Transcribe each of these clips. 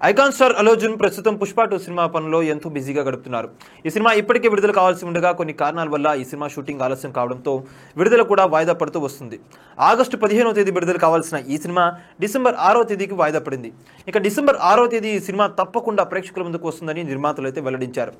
Icon star Allu Arjun ప్రస్తుతం Pushpa 2 cinema పనుల్లో ఎంతో బిజీగా గడుపుతున్నారు. ఈ సినిమా ఇప్పటికే విడుదల కావాల్సి ఉండగా కొన్ని కారణాల వల్ల ఈ సినిమా షూటింగ్ ఆలస్యం కావడంతో విడుదల కూడా వాయిదా పడుతూ వస్తుంది. ఆగస్టు 15వ తేదీ విడుదల కావాల్సిన ఈ సినిమా డిసెంబర్ 6వ తేదీకి వాయిదా పడింది. ఇక డిసెంబర్ 6వ తేదీ ఈ సినిమా తప్పకుండా ప్రేక్షకుల ముందుకు వస్తుందని నిర్మాతలు అయితే వెల్లడించారు.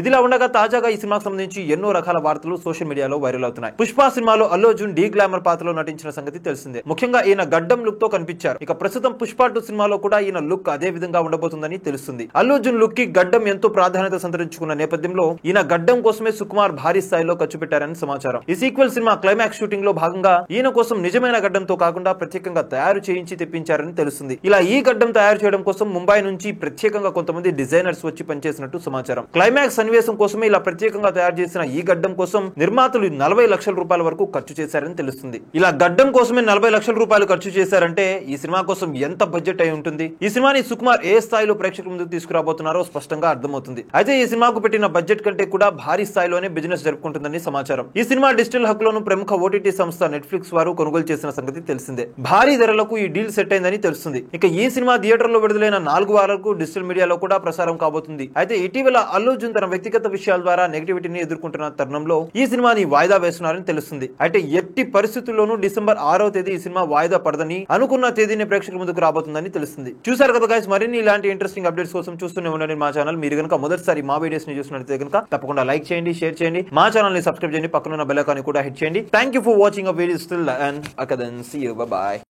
ఇదిలా ఉండగా తాజాగా ఈ సినిమాకు సంబంధించి ఎన్నో రకాల వార్తలు సోషల్ మీడియాలో వైరల్ అవుతున్నాయి. పుష్ప సినిమాలో అల్లు అర్జున్ డీ గ్లామర్ పాత్రలో నటించిన సంగతి తెలిసిందే. ముఖ్యంగా ఈయన గడ్డం లుక్ తో కనిపించారు. ఇక ప్రస్తుతం పుష్ప 2 సినిమాలో కూడా ఈయన లుక్ అదే విధంగా ఉండబోతుందని తెలుస్తుంది. అల్లు అర్జున్ లుక్ కి గడ్డం ఎంతో ప్రాధాన్యత సంతరించుకున్న నేపథ్యంలో ఈయన గడ్డం కోసమే సుకుమార్ భారీ స్థాయిలో ఖర్చు పెట్టారని సమాచారం. ఈ సీక్వెల్ సినిమా క్లైమాక్స్ షూటింగ్ లో భాగంగా ఈయన కోసం నిజమైన గడ్డంతో కాకుండా ప్రత్యేకంగా తయారు చేయించి తెప్పించారని తెలుస్తుంది. ఇలా ఈ గడ్డం తయారు చేయడం కోసం ముంబై నుంచి ప్రత్యేకంగా కొంతమంది డిజైనర్స్ వచ్చి పనిచేసినట్టు సమాచారం. క్లైమాక్స్ సన్నివేశం కోసమే ఇలా ప్రత్యేకంగా తయారు చేసిన ఈ గడ్డం కోసం నిర్మాతలు 40 లక్షల రూపాయల వరకు ఖర్చు చేశారని తెలుస్తుంది. ఇలా గడ్డం కోసమే 40 లక్షల రూపాయలు ఖర్చు చేశారంటే ఈ సినిమా కోసం ఎంత బడ్జెట్ అయి ఉంటుంది. ఈ సినిమాని సుకుమార్ ఏ స్థాయిలో ప్రేక్షకుల ముందుకు తీసుకురాబోతున్నారో స్పష్టంగా అర్థమవుతుంది. అయితే ఈ సినిమాకు పెట్టిన బడ్జెట్ కంటే కూడా భారీ స్థాయిలోనే బిజినెస్ జరుపుకుంటుందని సమాచారం. ఈ సినిమా డిజిటల్ హక్కులను ప్రముఖ ఓటీటీ సంస్థ నెట్ఫ్లిక్స్ వారు కొనుగోలు చేసిన సంగతి తెలిసిందే. భారీ ధరలకు ఈ డీల్ సెట్ అయిందని తెలుస్తుంది. ఇక ఈ సినిమా థియేటర్ లో విడుదలైన 4 వారాలకు డిజిటల్ మీడియాలో కూడా ప్రసారం కాబోతుంది. అయితే ఇటీవల అల్లు అర్జున్ తన వ్యక్తిగత విషయాల ద్వారా నెగటివిటీని ఎదుర్కొంటున్న తరుణంలో ఈ సినిమాని వాయిదా వేస్తున్నారని తెలుస్తుంది. అయితే ఎట్టి పరిస్థితుల్లోనూ డిసెంబర్ 6వ తేదీ ఈ సినిమా వాయిదా పడదని అనుకున్న తేదీని ప్రేక్షకుల ముందుకు రాబోతుందని తెలుస్తుంది. చూసారు కదా గైస్, మరిన్ని ఇలాంటి ఇంట్రెస్టింగ్ అప్డేట్స్ కోసం చూస్తూనే ఉండండి మా ఛానల్. మీరు కనుక మొదటిసారి మా వీడియోస్ ని చూసినట్లయితే కనుక తప్పకుండా లైక్ చేయండి, షేర్ చేయండి, మా ఛానల్ ని సబ్స్క్రైబ్ చేయండి, పక్కన ఉన్న బెల్ ఐకాన్ కూడా హిట్ చేయండి. Thank you for watching a video still and అకదెన్ సీ యు బై.